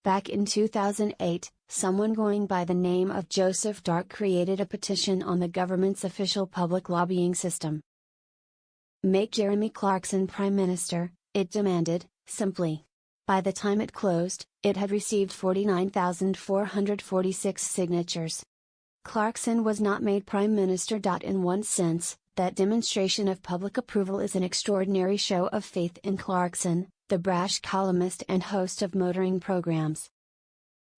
Back in 2008, someone going by the name of Joseph Dark created a petition on the government's official public lobbying system. Make Jeremy Clarkson Prime Minister, it demanded, simply. By the time it closed, it had received 49,446 signatures. Clarkson was not made Prime Minister. In one sense, that demonstration of public approval is an extraordinary show of faith in Clarkson, the brash columnist and host of motoring programs.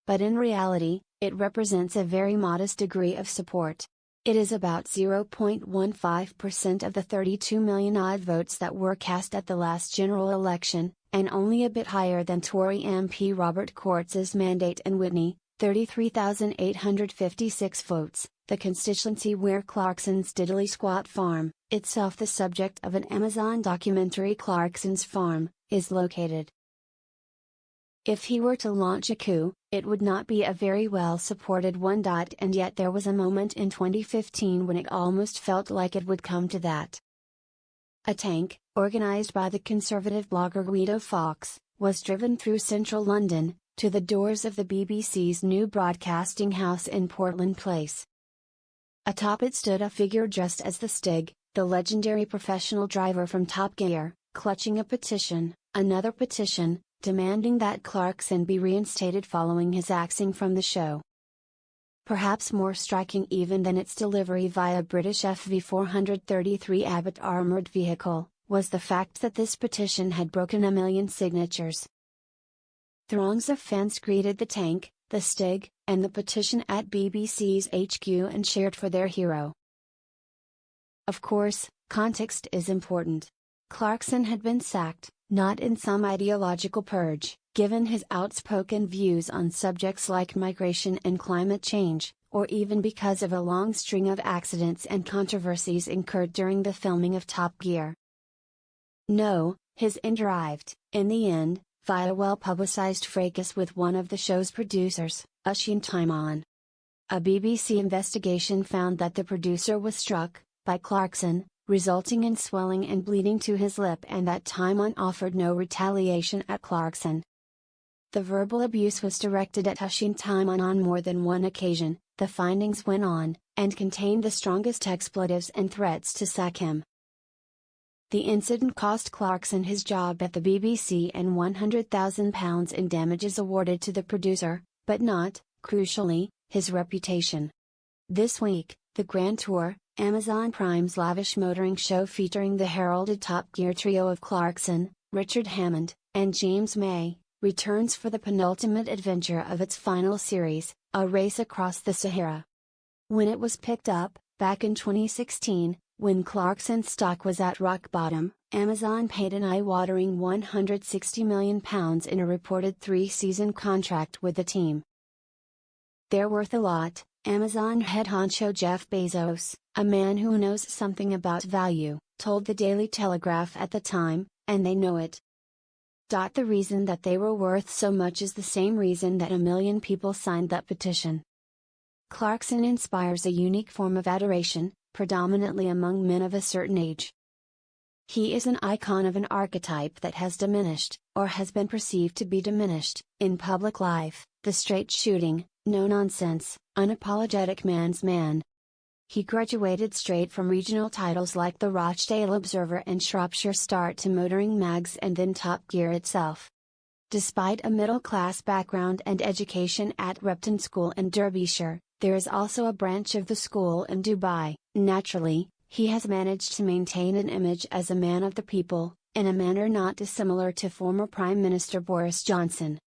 But in reality, it represents a very modest degree of support. It is about 0.15% of the 32 million odd votes that were cast at the last general election, and only a bit higher than Tory MP Robert Courts's mandate in Witney, 33,856 votes, the constituency where Clarkson's diddly squat farm, itself the subject of an Amazon documentary Clarkson's Farm, is located. If he were to launch a coup, it would not be a very well supported one. And yet there was a moment in 2015 when it almost felt like it would come to that. A tank, organised by the conservative blogger Guido Fawkes, was driven through central London, to the doors of the BBC's new broadcasting house in Portland Place. Atop it stood a figure dressed as the Stig, the legendary professional driver from Top Gear, clutching a petition, another petition, demanding that Clarkson be reinstated following his axing from the show. Perhaps more striking even than its delivery via British FV433 Abbott armoured vehicle, was the fact that this petition had broken 1 million signatures. Throngs of fans greeted the tank, the Stig, and the petition at BBC's HQ and cheered for their hero. Of course, context is important. Clarkson had been sacked, not in some ideological purge, given his outspoken views on subjects like migration and climate change, or even because of a long string of accidents and controversies incurred during the filming of Top Gear. No, his end arrived, in the end, via a well-publicized fracas with one of the show's producers, Hashim Taiman. A BBC investigation found that the producer was struck, by Clarkson, resulting in swelling and bleeding to his lip, and that Taiman offered no retaliation at Clarkson. The verbal abuse was directed at Hashim Taiman on more than one occasion, the findings went on, and contained the strongest expletives and threats to sack him. The incident cost Clarkson his job at the BBC and £100,000 in damages awarded to the producer, but not, crucially, his reputation. This week, the Grand Tour, Amazon Prime's lavish motoring show featuring the heralded Top Gear trio of Clarkson, Richard Hammond, and James May, returns for the penultimate adventure of its final series, a race across the Sahara. When it was picked up, back in 2016, when Clarkson's stock was at rock bottom, Amazon paid an eye-watering £160 million in a reported 3-season contract with the team. They're worth a lot, Amazon head honcho Jeff Bezos, a man who knows something about value, told the Daily Telegraph at the time, and they know it. The reason that they were worth so much is the same reason that 1 million people signed that petition. Clarkson inspires a unique form of adoration, predominantly among men of a certain age. He is an icon of an archetype that has diminished, or has been perceived to be diminished, in public life, the straight-shooting, no-nonsense, unapologetic man's man. He graduated straight from regional titles like the Rochdale Observer and Shropshire Star to motoring mags and then Top Gear itself. Despite a middle-class background and education at Repton School in Derbyshire, there is also a branch of the school in Dubai. Naturally, he has managed to maintain an image as a man of the people, in a manner not dissimilar to former Prime Minister Boris Johnson.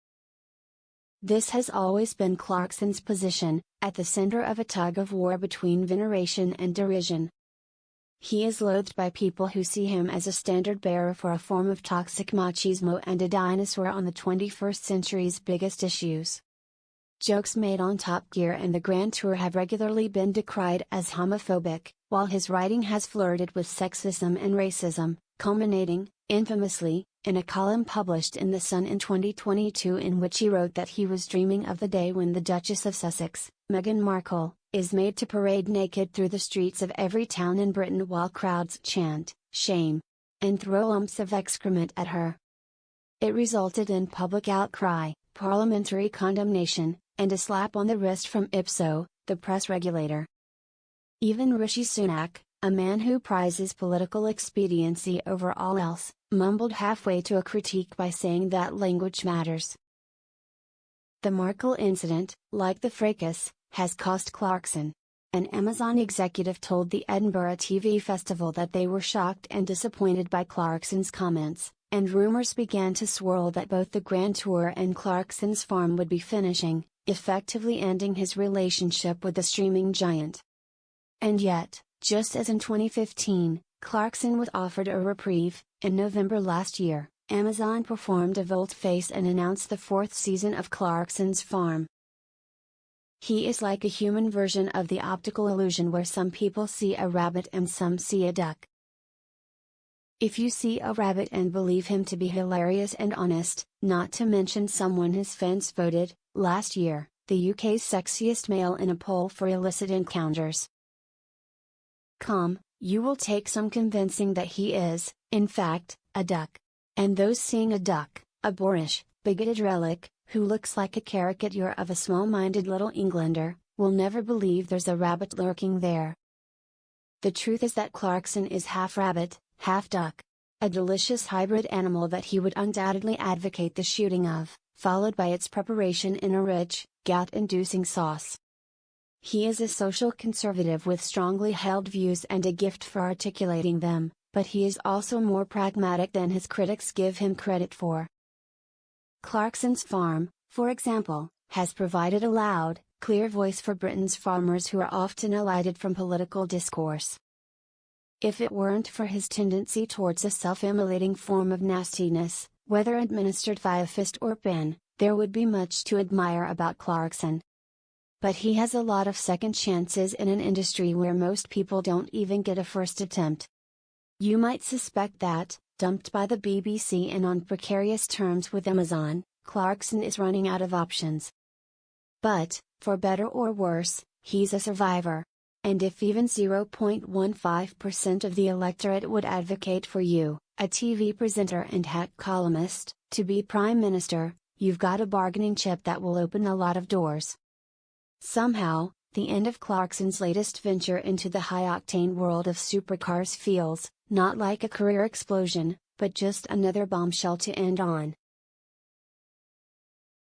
This has always been Clarkson's position, at the center of a tug-of-war between veneration and derision. He is loathed by people who see him as a standard-bearer for a form of toxic machismo and a dinosaur on the 21st century's biggest issues. Jokes made on Top Gear and the Grand Tour have regularly been decried as homophobic, while his writing has flirted with sexism and racism, culminating, infamously, in a column published in The Sun in 2022 in which he wrote that he was dreaming of the day when the Duchess of Sussex, Meghan Markle, is made to parade naked through the streets of every town in Britain while crowds chant, "Shame!" and throw lumps of excrement at her. It resulted in public outcry, parliamentary condemnation, and a slap on the wrist from IPSO, the press regulator. Even Rishi Sunak, a man who prizes political expediency over all else, mumbled halfway to a critique by saying that language matters. The Markle incident, like the fracas, has cost Clarkson. An Amazon executive told the Edinburgh TV Festival that they were shocked and disappointed by Clarkson's comments, and rumors began to swirl that both the Grand Tour and Clarkson's farm would be finishing, effectively ending his relationship with the streaming giant. And yet, just as in 2015, Clarkson was offered a reprieve, in November last year, Amazon performed a volte-face and announced the 4th season of Clarkson's Farm. He is like a human version of the optical illusion where some people see a rabbit and some see a duck. If you see a rabbit and believe him to be hilarious and honest, not to mention someone his fans voted, last year, the UK's sexiest male in a poll for illicit encounters. You will take some convincing that he is, in fact, a duck. And those seeing a duck, a boorish, bigoted relic, who looks like a caricature of a small-minded little Englander, will never believe there's a rabbit lurking there. The truth is that Clarkson is half rabbit, half duck. A delicious hybrid animal that he would undoubtedly advocate the shooting of, followed by its preparation in a rich, gout-inducing sauce. He is a social conservative with strongly held views and a gift for articulating them, but he is also more pragmatic than his critics give him credit for. Clarkson's Farm, for example, has provided a loud, clear voice for Britain's farmers who are often elided from political discourse. If it weren't for his tendency towards a self-immolating form of nastiness, whether administered via fist or pen, there would be much to admire about Clarkson. But he has a lot of second chances in an industry where most people don't even get a first attempt. You might suspect that, dumped by the BBC and on precarious terms with Amazon, Clarkson is running out of options. But, for better or worse, he's a survivor. And if even 0.15% of the electorate would advocate for you, a TV presenter and hack columnist, to be Prime Minister, you've got a bargaining chip that will open a lot of doors. Somehow, the end of Clarkson's latest venture into the high-octane world of supercars feels, not like a career explosion, but just another bombshell to end on.